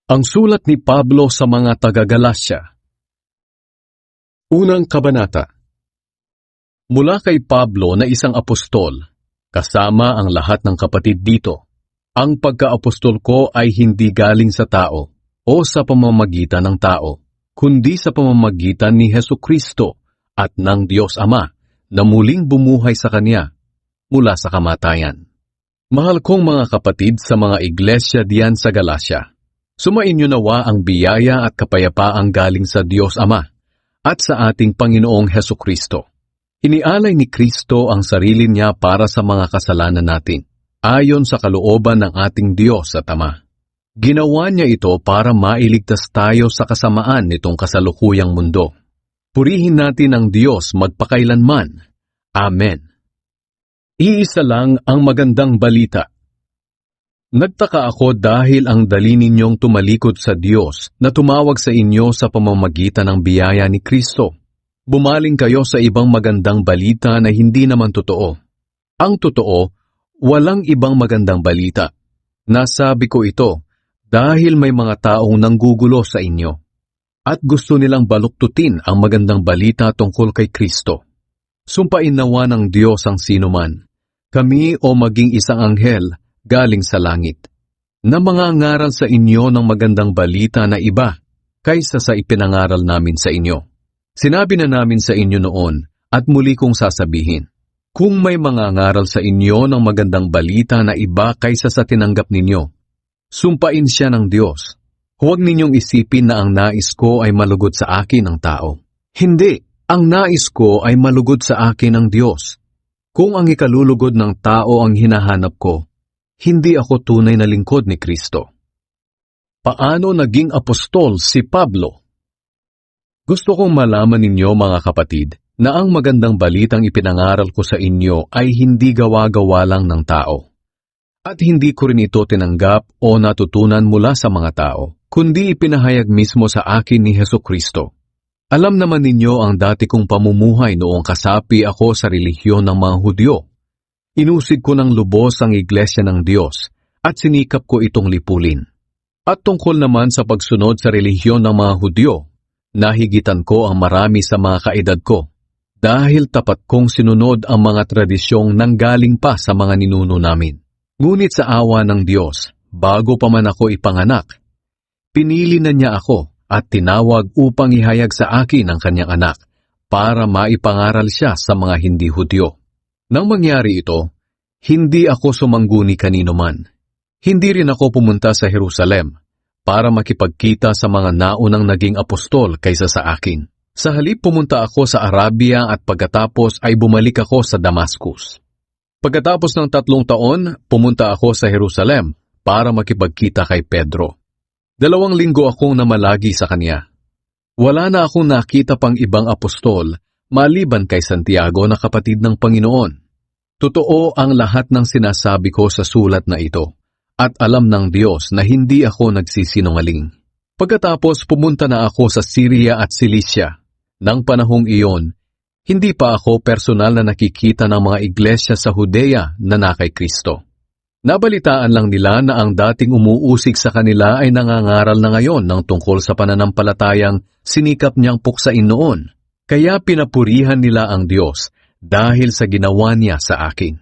Ang sulat ni Pablo sa mga taga-Galasya. Unang kabanata. Mula kay Pablo na isang apostol, kasama ang lahat ng kapatid dito, ang pagka-apostol ko ay hindi galing sa tao o sa pamamagitan ng tao, kundi sa pamamagitan ni Hesukristo at ng Diyos Ama na muling bumuhay sa Kanya mula sa kamatayan. Mahal kong mga kapatid sa mga iglesia diyan sa Galasya, sumainyo nawa ang biyaya at kapayapaang galing sa Diyos Ama at sa ating Panginoong Hesukristo. Inialay ni Kristo ang sarili niya para sa mga kasalanan natin, ayon sa kalooban ng ating Diyos at Ama. Ginawa niya ito para mailigtas tayo sa kasamaan nitong kasalukuyang mundo. Purihin natin ang Diyos magpakailanman. Amen. Iisa lang ang magandang balita. Nagtaka ako dahil ang dali ninyong tumalikod sa Diyos na tumawag sa inyo sa pamamagitan ng biyaya ni Kristo. Bumaling kayo sa ibang magandang balita na hindi naman totoo. Ang totoo, walang ibang magandang balita. Nasabi ko ito dahil may mga taong nanggugulo sa inyo at gusto nilang baluktutin ang magandang balita tungkol kay Kristo. Sumpain nawa ng Diyos ang sinuman, kami o maging isang anghel galing sa langit, na mangangaral sa inyo ng magandang balita na iba kaysa sa ipinangaral namin sa inyo. Sinabi na namin sa inyo noon at muli kong sasabihin, kung may mangangaral sa inyo ng magandang balita na iba kaysa sa tinanggap ninyo, sumpain siya ng Diyos. Huwag ninyong isipin na ang nais ko ay malugod sa akin ng tao. Hindi, ang nais ko ay malugod sa akin ng Diyos. Kung ang ikalulugod ng tao ang hinahanap ko, hindi ako tunay na lingkod ni Kristo. Paano naging apostol si Pablo? Gusto kong malaman ninyo mga kapatid na ang magandang balitang ipinangaral ko sa inyo ay hindi gawa-gawa lang ng tao. At hindi ko rin ito tinanggap o natutunan mula sa mga tao, kundi ipinahayag mismo sa akin ni Hesukristo. Alam naman ninyo ang dati kong pamumuhay noong kasapi ako sa relihiyon ng mga Hudyo. Inusig ko ng lubos ang iglesia ng Diyos at sinikap ko itong lipulin. At tungkol naman sa pagsunod sa relihiyon ng mga Hudyo, nahigitan ko ang marami sa mga kaedad ko dahil tapat kong sinunod ang mga tradisyong nanggaling pa sa mga ninuno namin. Ngunit sa awa ng Diyos, bago pa man ako ipanganak, pinili na niya ako at tinawag upang ihayag sa akin ang kanyang anak para maipangaral siya sa mga hindi Hudyo. Nang mangyari ito, hindi ako sumangguni kanino man. Hindi rin ako pumunta sa Jerusalem para makipagkita sa mga naunang naging apostol kaysa sa akin. Sa halip pumunta ako sa Arabia at pagkatapos ay bumalik ako sa Damascus. Pagkatapos ng 3 taon, pumunta ako sa Jerusalem para makipagkita kay Pedro. 2 linggo akong namalagi sa kanya. Wala na akong nakita pang ibang apostol maliban kay Santiago na kapatid ng Panginoon. Totoo ang lahat ng sinasabi ko sa sulat na ito, at alam ng Diyos na hindi ako nagsisinungaling. Pagkatapos pumunta na ako sa Syria at Cilicia. Nang panahong iyon, hindi pa ako personal na nakikita ng mga iglesia sa Judea na nakay Kristo. Nabalitaan lang nila na ang dating umuusig sa kanila ay nangangaral na ngayon ng tungkol sa pananampalatayang sinikap niyang puksain noon. Kaya pinapurihan nila ang Diyos dahil sa ginawa niya sa akin.